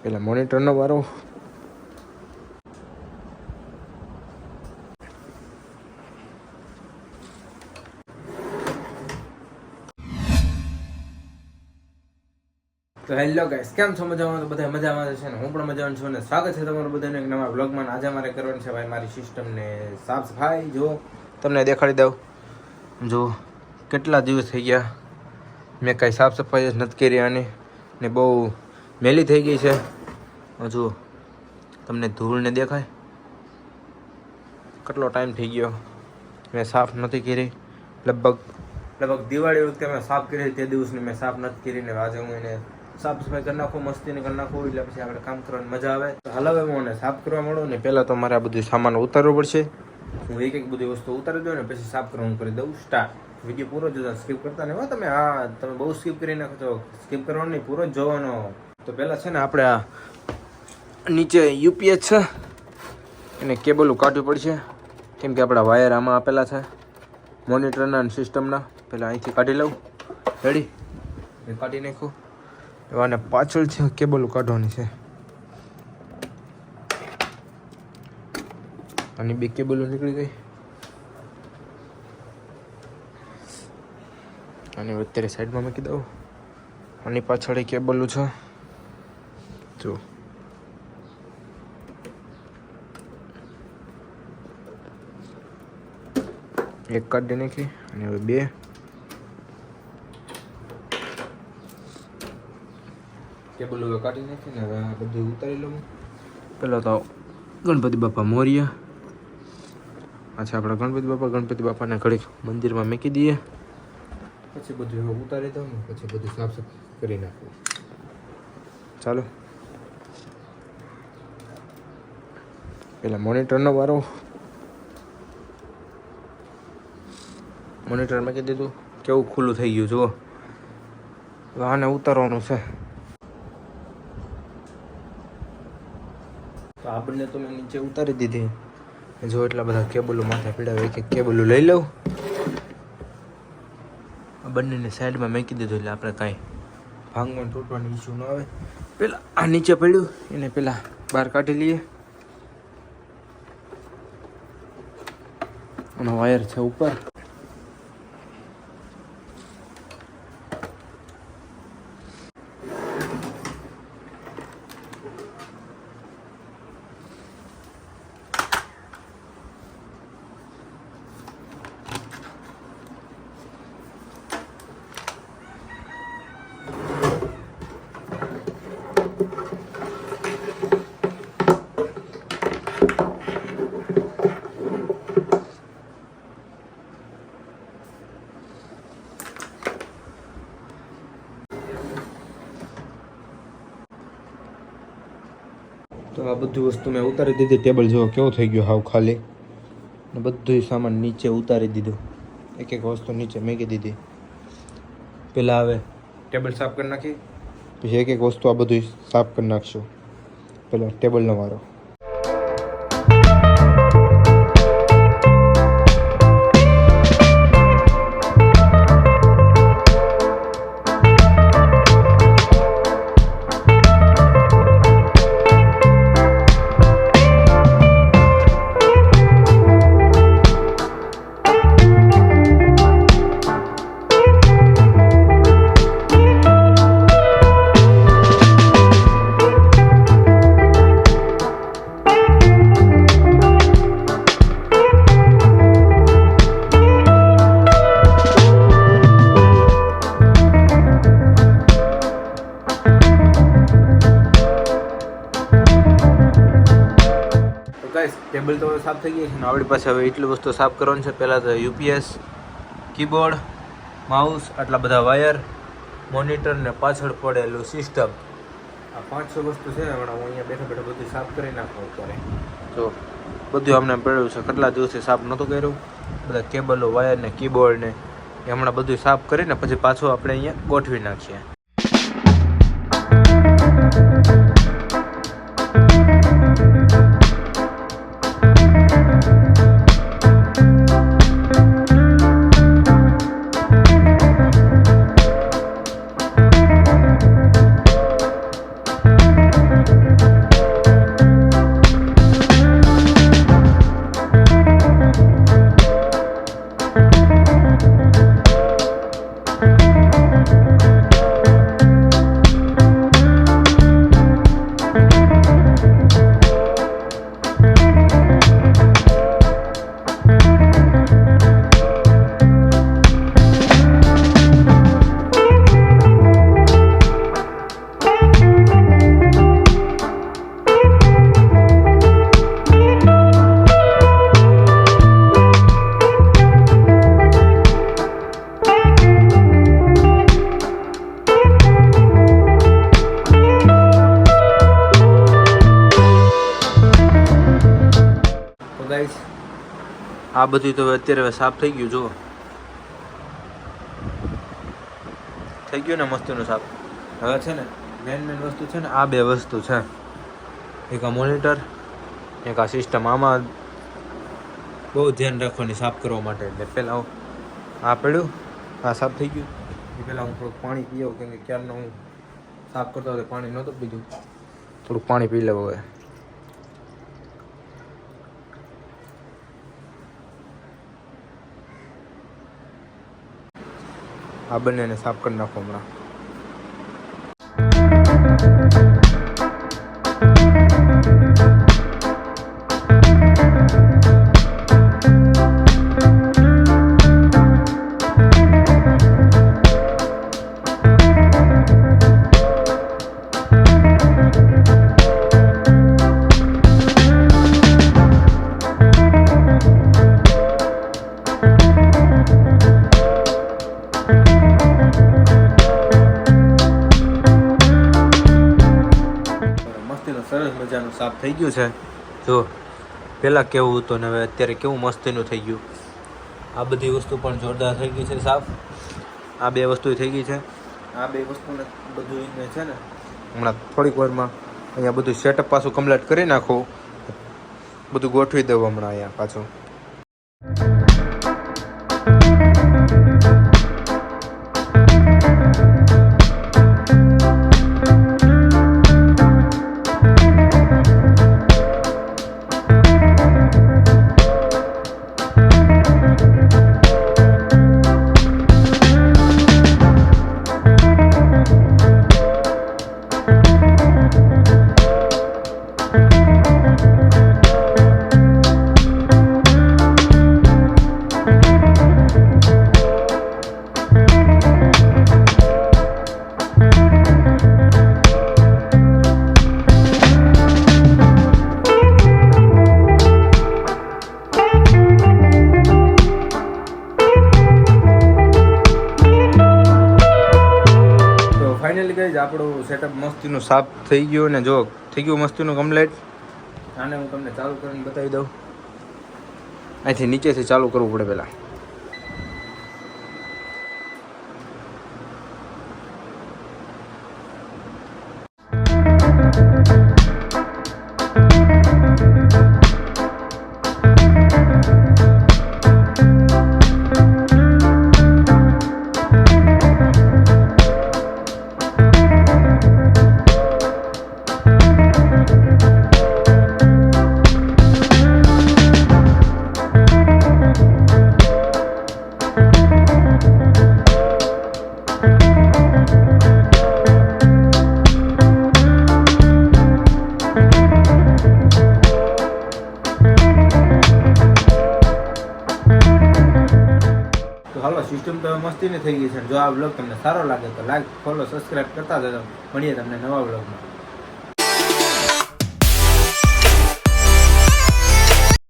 પેલા મોનિટરનો વારો. તો હેલો ગાઈસ, કેમ છો? મજામાં? તો બધા મજામાં છે ને હું પણ મજામાં છું ને સ્વાગત છે તમારું બધાને એક નવા બ્લોગમાં. આજે મારે કરવાની છે ભાઈ મારી સિસ્ટમને સાફ સફાઈ. જો તમને દેખાડી દઉં, જો કેટલા દિવસ થઈ ગયા મેં કાંઈ સાફ સફાઈ જ નથી કરી આની ને બહુ મેલી થઈ ગઈ છે. જો તમને ધૂળને દેખાય, કેટલો ટાઈમ થઈ ગયો મેં સાફ નથી કરી. લગભગ દિવાળી વખતે મેં સાફ કરી તે દિવસની મેં સાફ નથી કરીને આજે હું એને સાફ સફાઈ કરી નાખું, મસ્તીને કરી નાખું, એટલે પછી આપણે કામ કરવાની મજા આવે. તો હાલ હવે હું સાફ કરવા માંડું ને પહેલાં તો મારે આ બધું સામાન ઉતારવું પડશે. હું એક બધી વસ્તુ ઉતારી દઉં ને પછી સાફ કરવાનું કરી દઉં સ્ટાર્ટ. વિડીયો પૂરો જોતા, સ્કીપ કરતા નહીં હો તમે. હા, તમે બહુ સ્કીપ કરી નાખો છો. સ્કીપ કરવાનો નહીં, પૂરો જ જોવાનો. તો પહેલાં છે ને આપણે આ નીચે યુપીએસ છે એને કેબલ કાઢવી પડશે, કેમ કે આપણા વાયર આમાં આપેલા છે મોનિટરના અને સિસ્ટમના. પહેલાં અહીંથી કાઢી લઉં. રેડી? મેં કાઢી નાખું. અને પાછળ છે કેબલ કાઢવાની છે. આની બે કેબલો નીકળી ગઈ અને અત્યારે સાઈડમાં મૂકી દઉં. આની પાછળ કેબલો છે, જો એક કાઢી નાખી અને હવે બે. કેબલ હવે કાઢી નાખીને હવે આ બધું ઉતારી લઉં. પહેલાં તો ગણપતિ બાપા મોર્યા. અચ્છા, આપણા ગણપતિ બાપાને ઘડીક મંદિરમાં મૂકી દઈએ, પછી બધું હવે ઉતારી દઉં ને પછી બધું સાફ સફાઈ કરી નાખવું. ચાલો, પેલા મોનિટરનો વારો. મોનિટર મૂકી દીધું, કેવું ખુલ્લું થઈ ગયું જુઓ. આને ઉતારવાનું છે. તો આ બંને તો મેં નીચે ઉતારી દીધી. જો એટલા બધા કેબલો માથે પીડાવે, એક એક કેબલો લઈ લઉં. આ બંનેને સાઈડમાં મૂકી દીધું એટલે આપણે કાંઈ ભાંગવાનું તૂટવાની ઇસ્યુ ન આવે. પેલા આ નીચે પડ્યું એને પેલા બહાર કાઢી લઈએ. અને વાયર છે ઉપર. તો આ બધી વસ્તુ મેં ઉતારી દીધી. ટેબલ જો કેવો થઈ ગયો હાવ ખાલી, ને બધું સામાન નીચે ઉતારી દીધું. એક એક વસ્તુ નીચે મૂકી દીધી. પહેલાં હવે ટેબલ સાફ કરી નાખી, પછી એક એક વસ્તુ આ બધું સાફ કરી નાખશું. પહેલાં ટેબલનો વારો. ટેબલ તો સાફ થઈ ગઈ છે ને આપણી પાસે હવે એટલી વસ્તુ સાફ કરવાની છે. પહેલાં તો યુપીએસ, કીબોર્ડ, માઉસ, આટલા બધા વાયર, મોનિટર ને પાછળ પડેલું સિસ્ટમ. આ 5-6 વસ્તુ છે. હમણાં હું અહીંયા બેઠા બેઠા બધું સાફ કરી નાખું અત્યારે. તો બધું અમને પડ્યું છે, કેટલા દિવસથી સાફ નહોતું કર્યું. બધા કેબલો, વાયર ને કીબોર્ડ ને એ હમણાં બધું સાફ કરીને પછી પાછું આપણે અહીંયા ગોઠવી નાખીએ. આ બધું તો અત્યારે હવે સાફ થઈ ગયું. જુઓ થઈ ગયું ને મસ્તીનું સાફ. હવે છે ને મેન વસ્તુ છે ને આ બે વસ્તુ છે, એક આ મોનિટર, એક આ સિસ્ટમ. આમાં બહુ ધ્યાન રાખવાની સાફ કરવા માટે. એટલે પહેલાં આ પડ્યું, આ સાફ થઈ ગયું. એ પહેલાં હું થોડુંક પાણી પી આવું, કેમ કે ક્યારનો હું સાફ કરતો હતો પાણી નહોતું પીધું. થોડુંક પાણી પી લેવું હવે. આ બંનેને સાફ કરી નાખો હમણાં. સરસ મજાનું સાફ થઈ ગયું છે. જો પહેલાં કેવું હતું ને હવે અત્યારે કેવું મસ્તીનું થઈ ગયું. આ બધી વસ્તુ પણ જોરદાર થઈ ગઈ છે સાફ. આ બે વસ્તુ થઈ ગઈ છે. આ બે વસ્તુને બધું છે ને હમણાં થોડીક વારમાં અહીંયા બધું સેટઅપ પાછું કમ્પ્લીટ કરી નાખું. બધું ગોઠવી દઉં હમણાં અહીંયા પાછું. ફાઇનલી ગઈ આપણું સેટઅપ મસ્તીનું સાફ થઈ ગયું ને જો થઈ ગયું મસ્તીનું કમ્પ્લીટ. આને હું તમને ચાલુ કરીને બતાવી દઉં. અહીંથી નીચેથી ચાલુ કરવું પડે પહેલાં. તો હાલો સિસ્ટમ તો મસ્તીની થઈ ગઈ છે. જો આ બ્લોગ તમને સારો લાગે તો લાઈક, ફોલો, સબસ્ક્રાઈબ કરતા જજો. મળીએ તમને નવા બ્લોગમાં.